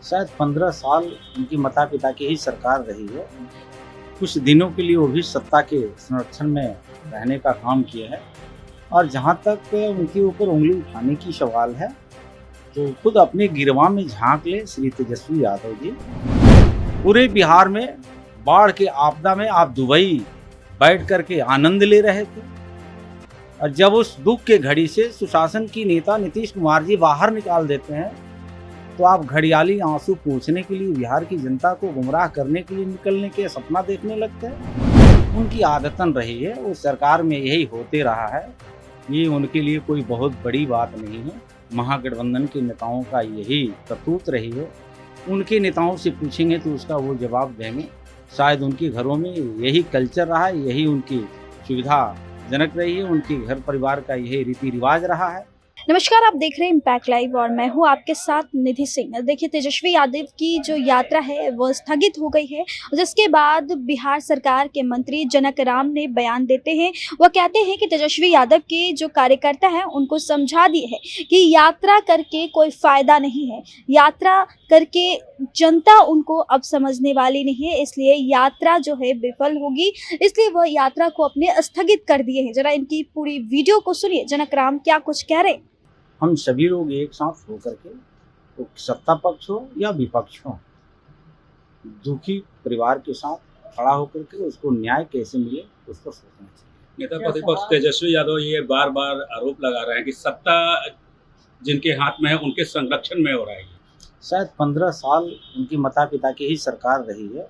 शायद 15 साल उनके माता पिता की ही सरकार रही है। कुछ दिनों के लिए वो भी सत्ता के संरक्षण में रहने का काम किया है और जहाँ तक उनके ऊपर उंगली उठाने की सवाल है तो खुद अपने गिरवा में झांक ले श्री तेजस्वी यादव जी। पूरे बिहार में बाढ़ के आपदा में आप दुबई बैठ करके आनंद ले रहे थे और जब उस दुख के घड़ी से सुशासन की नेता नीतीश कुमार जी बाहर निकाल देते हैं तो आप घड़ियाली आंसू पोंछने के लिए बिहार की जनता को गुमराह करने के लिए निकलने के सपना देखने लगते हैं। उनकी आदतन रही है, वो सरकार में यही होते रहा है। ये उनके लिए कोई बहुत बड़ी बात नहीं है। महागठबंधन के नेताओं का यही करतूत रही है। उनके नेताओं से पूछेंगे तो उसका वो जवाब देंगे। शायद उनके घरों में यही कल्चर रहा है, यही उनकी सुविधाजनक रही है, उनके घर परिवार का यही रीति रिवाज रहा है। नमस्कार, आप देख रहे हैं इम्पैक्ट लाइव और मैं हूं आपके साथ निधि सिंह। देखिए, तेजस्वी यादव की जो यात्रा है वो स्थगित हो गई है, जिसके बाद बिहार सरकार के मंत्री जनक राम ने बयान देते हैं। वो कहते हैं कि तेजस्वी यादव के जो कार्यकर्ता हैं उनको समझा दिए है कि यात्रा करके कोई फायदा नहीं है, यात्रा करके जनता उनको अब समझने वाली नहीं है, इसलिए यात्रा जो है विफल होगी, इसलिए वह यात्रा को अपने स्थगित कर दिए हैं। जरा इनकी पूरी वीडियो को सुनिए, जनक राम क्या कुछ कह रहे हैं। हम सभी लोग एक साथ होकर के, तो सत्ता पक्ष हो या विपक्ष हो, दुखी परिवार के साथ खड़ा होकर के उसको न्याय कैसे मिले उसको सोचना चाहिए। नेता प्रतिपक्ष तेजस्वी यादव ये बार बार आरोप लगा रहे हैं कि सत्ता जिनके हाथ में है उनके संरक्षण में हो रहा है। शायद 15 साल उनके माता पिता की ही सरकार रही है।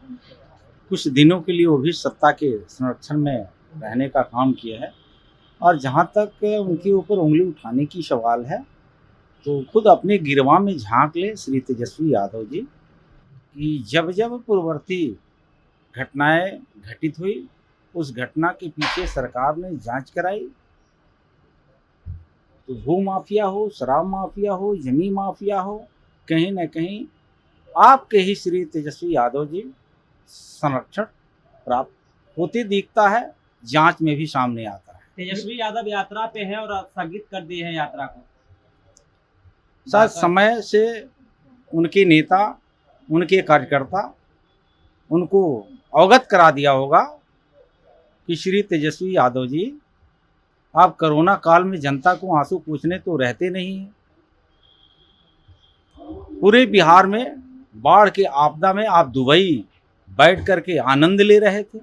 कुछ दिनों के लिए वो भी सत्ता के संरक्षण में रहने का काम किया है और जहाँ तक उनके ऊपर उंगली उठाने की सवाल है तो खुद अपने गिरवा में झांक ले श्री तेजस्वी यादव जी कि जब जब पूर्ववर्ती घटनाएं घटित हुई उस घटना के पीछे सरकार ने जांच कराई, तो भू माफिया हो, शराब माफिया हो, जमीन माफिया हो, कहीं न कहीं आपके ही श्री तेजस्वी यादव जी संरक्षण प्राप्त होते दिखता है, जांच में भी सामने आता है। तेजस्वी यादव यात्रा पे है और स्थगित कर दिए हैं यात्रा को। शायद समय से उनके नेता, उनके कार्यकर्ता उनको अवगत करा दिया होगा कि श्री तेजस्वी यादव जी, आप कोरोना काल में जनता को आंसू पूछने तो रहते नहीं हैं। पूरे बिहार में बाढ़ के आपदा में आप दुबई बैठ करके आनंद ले रहे थे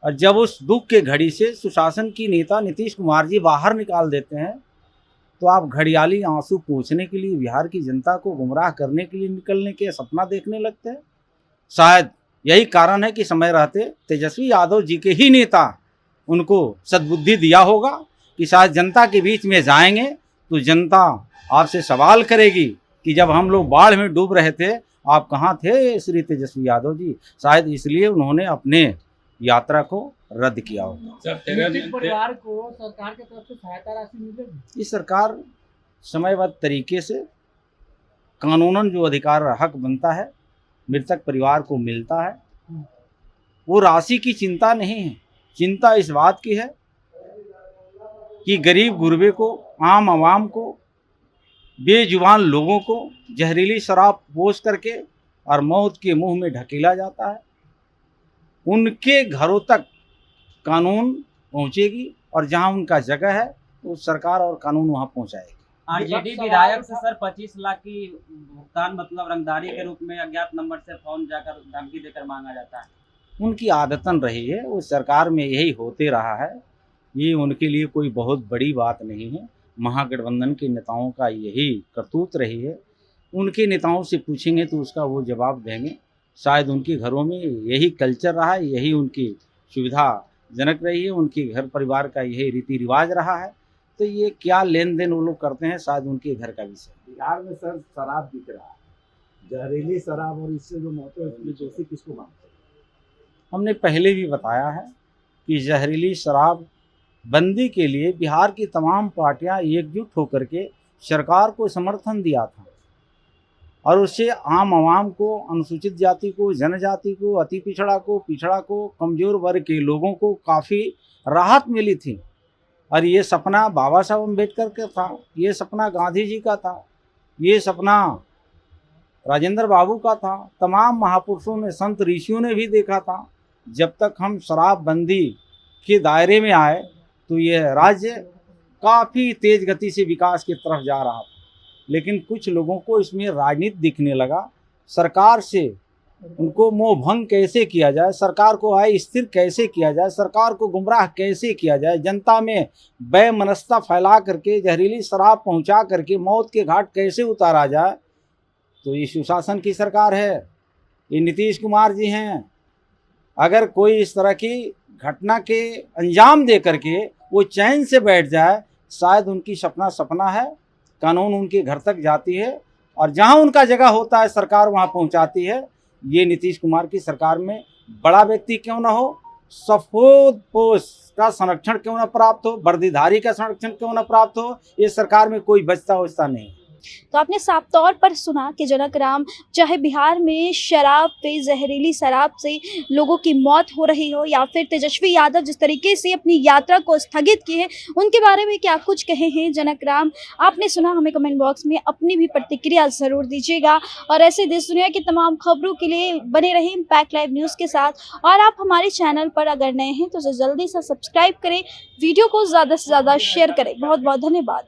और जब उस दुख के घड़ी से सुशासन की नेता नीतीश कुमार जी बाहर निकाल देते हैं तो आप घड़ियाली आंसू पोंछने के लिए बिहार की जनता को गुमराह करने के लिए निकलने के सपना देखने लगते हैं। शायद यही कारण है कि समय रहते तेजस्वी यादव जी के ही नेता उनको सद्बुद्धि दिया होगा कि शायद जनता के बीच में जाएंगे तो जनता आपसे सवाल करेगी कि जब हम लोग बाढ़ में डूब रहे थे आप कहाँ थे श्री तेजस्वी यादव जी। शायद इसलिए उन्होंने अपने यात्रा को रद्द किया होगा। परिवार को सरकार की तरफ से सहायता राशि मिलेगी। इस सरकार समयबद्ध तरीके से कानूनन जो अधिकार हक बनता है मृतक परिवार को मिलता है। वो राशि की चिंता नहीं है, चिंता इस बात की है कि गरीब गुरबे को, आम आवाम को, बेजुबान लोगों को जहरीली शराब पोस करके और मौत के मुंह में ढकेला जाता है। उनके घरों तक कानून पहुंचेगी और जहां उनका जगह है तो सरकार और कानून वहां पहुंचाएगी। आरजेडी विधायक से सर 25 लाख की भुगतान मतलब रंगदारी के रूप में अज्ञात नंबर से फोन जाकर धमकी देकर मांगा जाता है। उनकी आदतन रही है, वो सरकार में यही होते रहा है। ये उनके लिए कोई बहुत बड़ी बात नहीं है। महागठबंधन के नेताओं का यही करतूत रही है। उनके नेताओं से पूछेंगे तो उसका वो जवाब देंगे। शायद उनके घरों में यही कल्चर रहा है, यही उनकी सुविधाजनक रही है, उनके घर परिवार का यही रीति रिवाज रहा है। तो ये क्या लेन देन वो लोग करते हैं शायद उनके घर का विषय। बिहार में सर शराब बिक रहा है, जहरीली शराब, और इससे जो मौत है उसमें दोषी किसको मानते हैं? हमने पहले भी बताया है कि जहरीली शराब बंदी के लिए बिहार की तमाम पार्टियां एकजुट होकर के सरकार को समर्थन दिया था और उससे आम आवाम को, अनुसूचित जाति को, जनजाति को, अति पिछड़ा को, कमज़ोर वर्ग के लोगों को काफ़ी राहत मिली थी। और ये सपना बाबा साहब अम्बेडकर का था, ये सपना गांधी जी का था, ये सपना राजेंद्र बाबू का था, तमाम महापुरुषों ने, संत ऋषियों ने भी देखा था। जब तक हम शराबबंदी के दायरे में आए तो यह राज्य काफ़ी तेज गति से विकास की तरफ जा रहा था, लेकिन कुछ लोगों को इसमें राजनीति दिखने लगा। सरकार से उनको मोह भंग कैसे किया जाए, सरकार को आय स्थिर कैसे किया जाए, सरकार को गुमराह कैसे किया जाए, जनता में बेमनस्ता फैला करके जहरीली शराब पहुंचा करके मौत के घाट कैसे उतारा जाए। तो ये सुशासन की सरकार है, ये नीतीश कुमार जी हैं। अगर कोई इस तरह की घटना के अंजाम दे करके वो चैन से बैठ जाए, शायद उनकी सपना है। कानून उनके घर तक जाती है और जहां उनका जगह होता है सरकार वहां पहुंचाती है। ये नीतीश कुमार की सरकार में बड़ा व्यक्ति क्यों ना हो, सफेद पोस्ट का संरक्षण क्यों ना प्राप्त हो, वर्दीधारी का संरक्षण क्यों ना प्राप्त हो, ये सरकार में कोई बचता नहीं। तो आपने साफ तौर पर सुना कि जनक राम, चाहे बिहार में शराब पे, जहरीली शराब से लोगों की मौत हो रही हो, या फिर तेजस्वी यादव जिस तरीके से अपनी यात्रा को स्थगित किए, उनके बारे में क्या कुछ कहे हैं जनक राम, आपने सुना। हमें कमेंट बॉक्स में अपनी भी प्रतिक्रिया ज़रूर दीजिएगा और ऐसे देश दुनिया की तमाम खबरों के लिए बने रहे इम्पैक्ट लाइव न्यूज़ के साथ। और आप हमारे चैनल पर अगर नए हैं तो जल्दी से सब्सक्राइब करें, वीडियो को ज़्यादा से ज़्यादा शेयर करें। बहुत बहुत धन्यवाद।